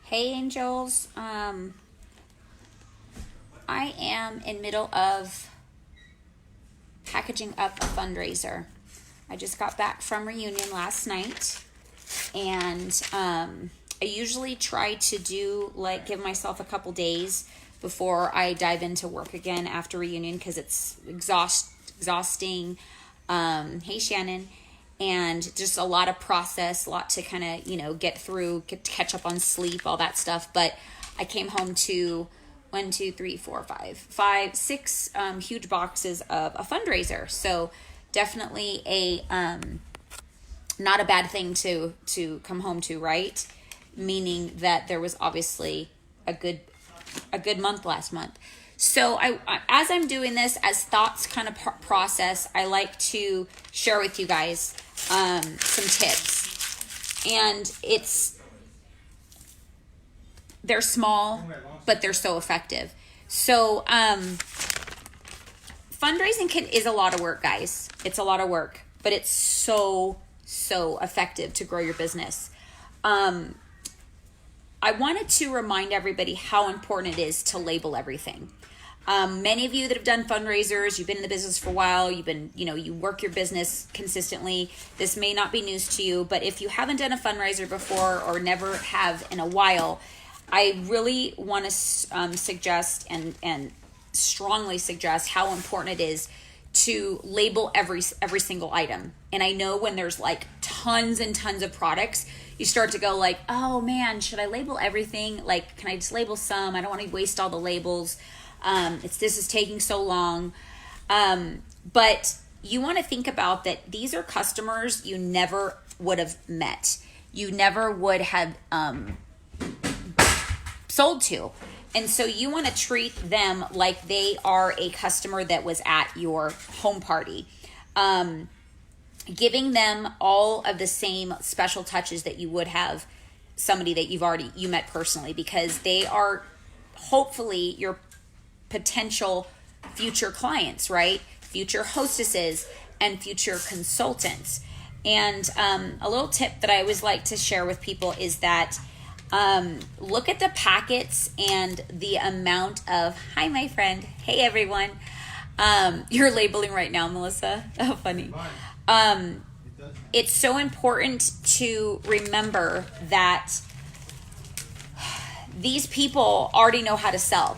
Hey angels, I am in middle of packaging up a fundraiser. I just got back from reunion last night, and I usually try to give myself a couple days before I dive into work again after reunion because it's exhausting. Hey Shannon. And just a lot of process, a lot to kind of, get through, catch up on sleep, all that stuff. But I came home to 6 huge boxes of a fundraiser. So definitely not a bad thing to come home to, right? Meaning that there was obviously a good month last month. So as I'm doing this, as thoughts kind of process, I like to share with you guys some tips. And they're small, but they're so effective. So fundraising is a lot of work, guys. It's a lot of work, but it's so effective to grow your business. I wanted to remind everybody how important it is to label everything. Many of you that have done fundraisers, you've been in the business for a while, you work your business consistently. This may not be news to you, but if you haven't done a fundraiser before or never have in a while, I really want to suggest and strongly suggest how important it is to label every single item. And I know when there's like tons and tons of products, you start to go like, oh man, should I label everything? Like, can I just label some? I don't want to waste all the labels. This is taking so long. But you want to think about that these are customers you never would have met. You never would have sold to. And so you want to treat them like they are a customer that was at your home party. Giving them all of the same special touches that you would have somebody that you met personally, because they are hopefully your potential future clients, right? Future hostesses and future consultants. And a little tip that I always like to share with people is that look at the packets and the amount of, hi my friend, hey everyone. You're labeling right now, Melissa. Oh, funny. It's so important to remember that these people already know how to sell.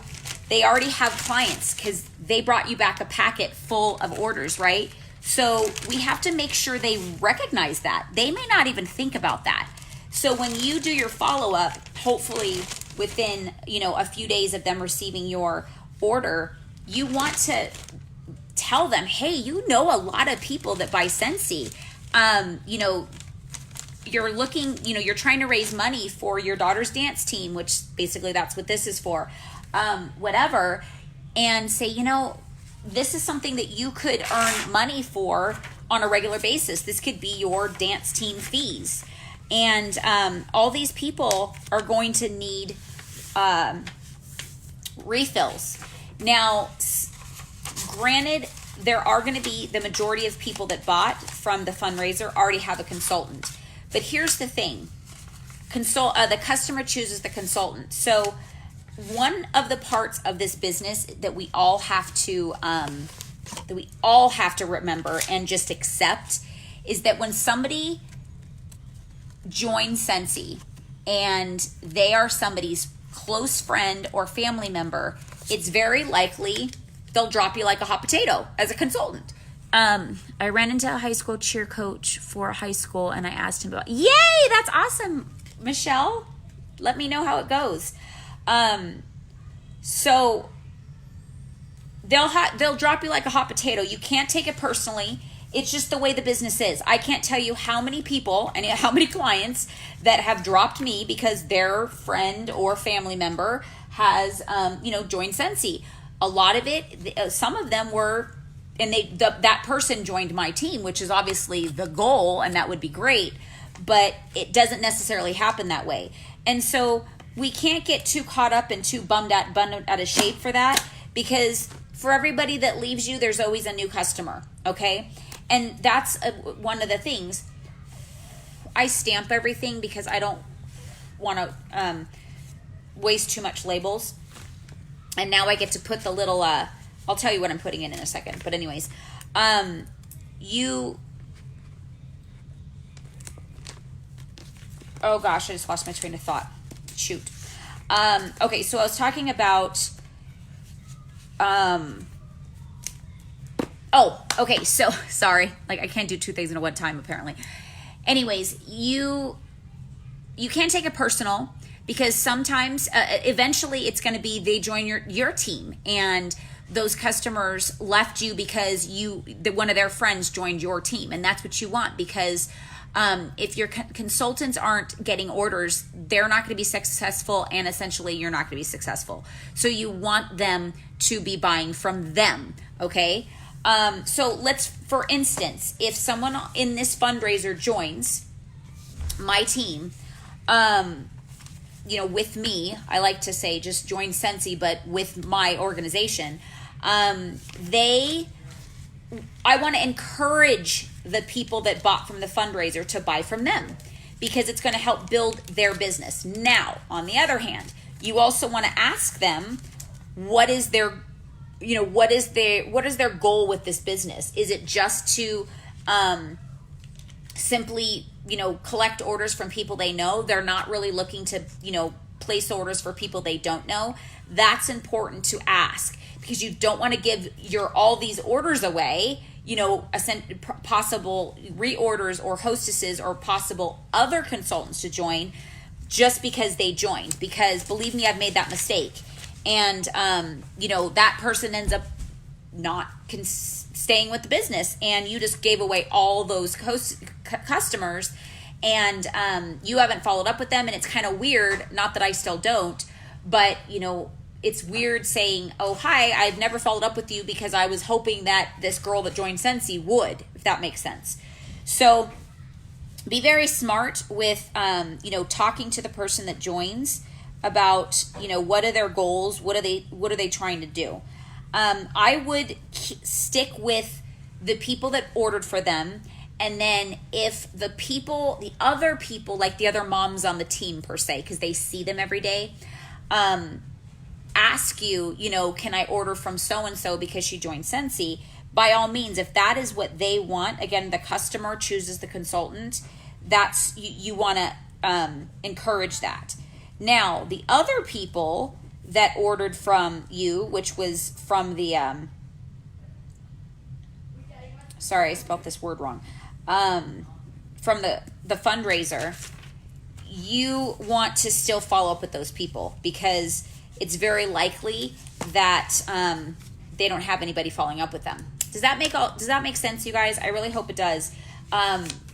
They already have clients because they brought you back a packet full of orders, right? So we have to make sure they recognize that. They may not even think about that. So when you do your follow-up, hopefully within, a few days of them receiving your order, you want to tell them, hey, you know a lot of people that buy Scentsy. You're looking, you're trying to raise money for your daughter's dance team, which basically that's what this is for. Whatever, and say, this is something that you could earn money for on a regular basis. This could be your dance team fees. And all these people are going to need refills. Now, granted, there are going to be the majority of people that bought from the fundraiser already have a consultant. But here's the thing. The customer chooses the consultant. So one of the parts of this business that we all have to remember and just accept is that when somebody joins Scentsy and they are somebody's close friend or family member, it's very likely they'll drop you like a hot potato as a consultant. I ran into a high school cheer coach for a high school and I asked him about, yay, that's awesome, Michelle. Let me know how it goes. So they'll drop you like a hot potato. You can't take it personally. It's just the way the business is. I can't tell you how many people and how many clients that have dropped me because their friend or family member has, joined Scentsy. A lot of it, some of them were, and that person joined my team, which is obviously the goal, and that would be great, but it doesn't necessarily happen that way. And so we can't get too caught up and too bummed out of shape for that, because for everybody that leaves you, there's always a new customer, okay? And that's one of the things. I stamp everything because I don't want to waste too much labels. And now I get to put the little, I'll tell you what I'm putting in a second. But anyways, oh gosh, I just lost my train of thought. Shoot. Okay, so I was talking about, okay, so sorry. Like, I can't do two things in one time, apparently. Anyways, you can't take it personal, because sometimes, eventually it's going to be they join your team, and those customers left you because one of their friends joined your team, and that's what you want, because if your consultants aren't getting orders, they're not going to be successful, and essentially you're not going to be successful. So you want them to be buying from them, okay? So let's, for instance, if someone in this fundraiser joins my team, with me, I like to say just join Scentsy, but with my organization, I want to encourage the people that bought from the fundraiser to buy from them, because it's going to help build their business. Now, on the other hand, you also want to ask them, what is their goal with this business? Is it just to simply, collect orders from people they know? They're not really looking to, place orders for people they don't know. That's important to ask, because you don't want to give all these orders away, possible reorders or hostesses or possible other consultants to join just because they joined. Because believe me, I've made that mistake. And, that person ends up not staying with the business, and you just gave away all those customers, and you haven't followed up with them. And it's kind of weird, not that I still don't, but, it's weird saying, oh, hi, I've never followed up with you because I was hoping that this girl that joined Scentsy would, if that makes sense. So be very smart with, talking to the person that joins about, what are their goals? What are they trying to do? I would stick with the people that ordered for them. And then if the other people, like the other moms on the team per se, because they see them every day, ask you, can I order from so-and-so because she joined Scentsy? By all means, if that is what they want, again, the customer chooses the consultant, that's, you want to encourage that. Now, the other people that ordered from you, which was from the, sorry, I spelled this word wrong, from the fundraiser, you want to still follow up with those people, because it's very likely that they don't have anybody following up with them. Does that make sense, you guys? I really hope it does.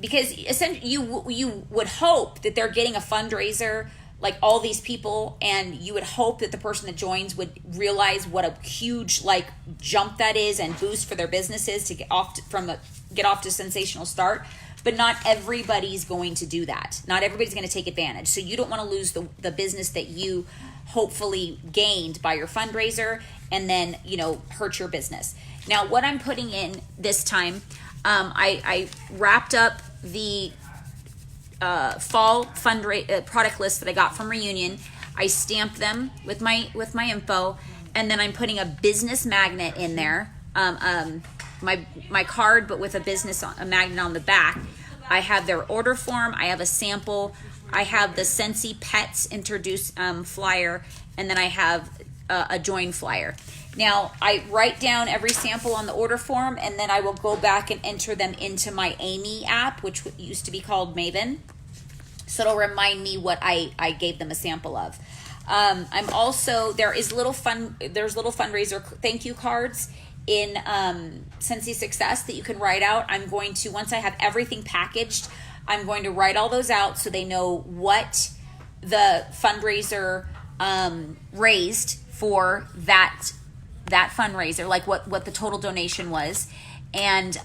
Because essentially you would hope that they're getting a fundraiser, like all these people, and you would hope that the person that joins would realize what a huge jump that is and boost for their businesses to get off to sensational start. But not everybody's going to do that. Not everybody's going to take advantage. So you don't want to lose the business that you hopefully gained by your fundraiser, and then hurt your business. Now, what I'm putting in this time, I wrapped up the fall product list that I got from Reunion. I stamped them with my info, and then I'm putting a business magnet in there. My card, but with a magnet on the back. I have their order form. I have a sample. I have the Scentsy Pets introduce flyer, and then I have a join flyer. Now, I write down every sample on the order form, and then I will go back and enter them into my Amy app, which used to be called Maven. So it'll remind me what I gave them a sample of. I'm also, there's little fundraiser thank you cards in Scentsy Success that you can write out. I'm going to, once I have everything packaged, I'm going to write all those out so they know what the fundraiser raised for that fundraiser, like what the total donation was, and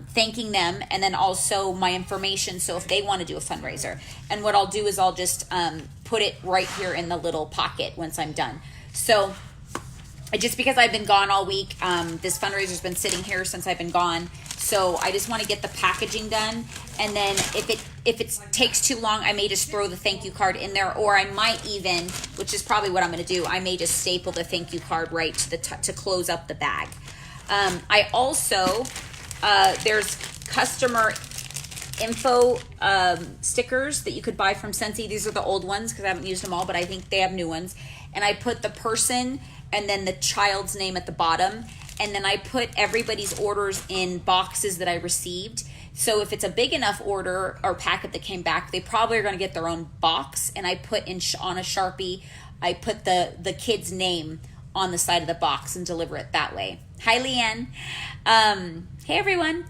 thanking them, and then also my information, so if they want to do a fundraiser. And what I'll do is I'll just put it right here in the little pocket once I'm done. So just because I've been gone all week, this fundraiser's been sitting here since I've been gone, So I just want to get the packaging done, and then if it takes too long, I may just throw the thank you card in there, or I might even, which is probably what I'm going to do, I may just staple the thank you card right to the to close up the bag. I also there's customer info stickers that you could buy from Scentsy. These are the old ones because I haven't used them all, but I think they have new ones. And I put the person and then the child's name at the bottom. And then I put everybody's orders in boxes that I received. So if it's a big enough order or packet that came back, they probably are going to get their own box. And I put in on a Sharpie, I put the kid's name on the side of the box and deliver it that way. Hi, Leanne. Hey, everyone.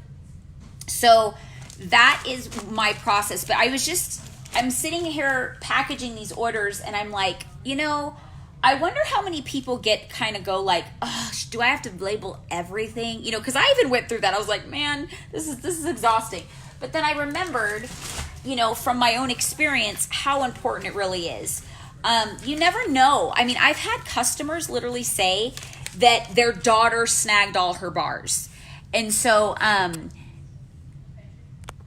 So that is my process. But I'm sitting here packaging these orders, and I'm like, I wonder how many people go like, oh, do I have to label everything? Because I even went through that. I was like, man, this is exhausting. But then I remembered, from my own experience, how important it really is. You never know. I mean, I've had customers literally say that their daughter snagged all her bars. And so,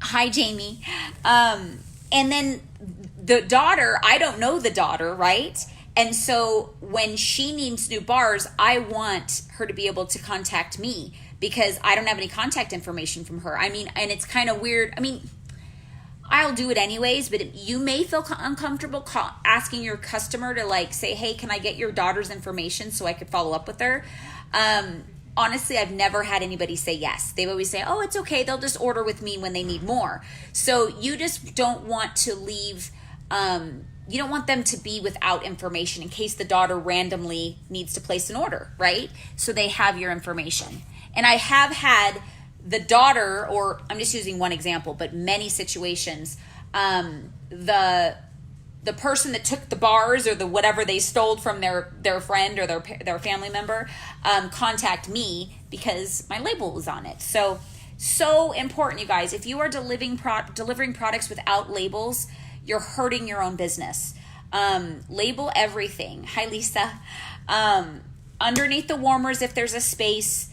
hi, Jamie. And then the daughter, I don't know the daughter, right? And so when she needs new bars, I want her to be able to contact me because I don't have any contact information from her. I mean, and it's kind of weird. I mean, I'll do it anyways, but you may feel uncomfortable asking your customer to say, hey, can I get your daughter's information so I could follow up with her? Honestly, I've never had anybody say yes. They always say, oh, it's okay. They'll just order with me when they need more. So you just don't want to leave, you don't want them to be without information in case the daughter randomly needs to place an order, right? So they have your information. And I have had the daughter, or I'm just using one example, but many situations, the person that took the bars or the whatever they stole from their friend or their family member contact me because my label was on it. So important, you guys. If you are delivering products without labels, you're hurting your own business. Label everything. Hi, Lisa. Underneath the warmers, if there's a space,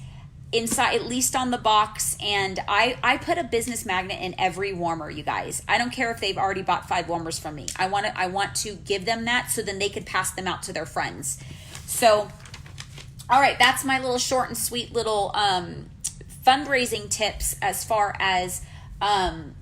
inside, at least on the box. And I put a business magnet in every warmer, you guys. I don't care if they've already bought 5 warmers from me. I want to give them that so then they could pass them out to their friends. So, all right, that's my little short and sweet little fundraising tips as far as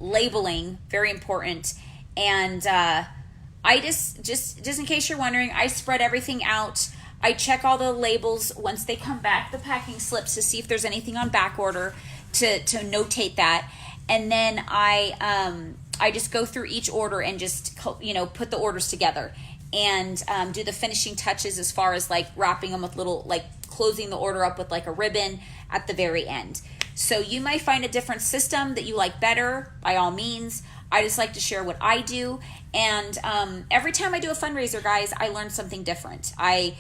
labeling. Very important. And I just in case you're wondering, I spread everything out. I check all the labels once they come back, the packing slips, to see if there's anything on back order to notate that. And then I just go through each order and just, put the orders together and do the finishing touches as far as wrapping them with little, closing the order up with a ribbon at the very end. So you might find a different system that you like better, by all means. I just like to share what I do. And every time I do a fundraiser, guys, I learn something different. I,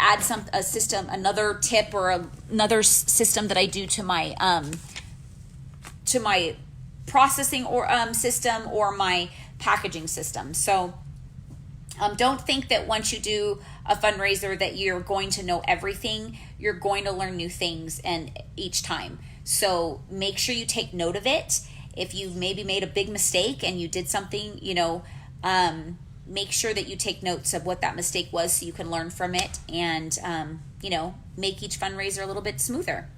add a system, another tip or another system that I do to my processing or system or my packaging system. So don't think that once you do a fundraiser that you're going to know everything. You're going to learn new things and each time. So make sure you take note of it. If you've maybe made a big mistake and you did something, make sure that you take notes of what that mistake was so you can learn from it and, make each fundraiser a little bit smoother.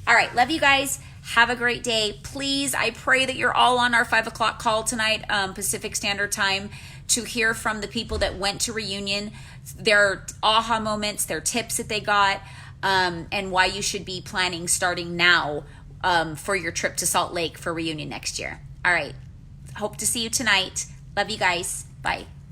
All right. Love you guys. Have a great day. Please, I pray that you're all on our 5 o'clock call tonight, Pacific Standard Time, to hear from the people that went to Reunion, their aha moments, their tips that they got, and why you should be planning starting now for your trip to Salt Lake for Reunion next year. All right. Hope to see you tonight. Love you guys. Bye.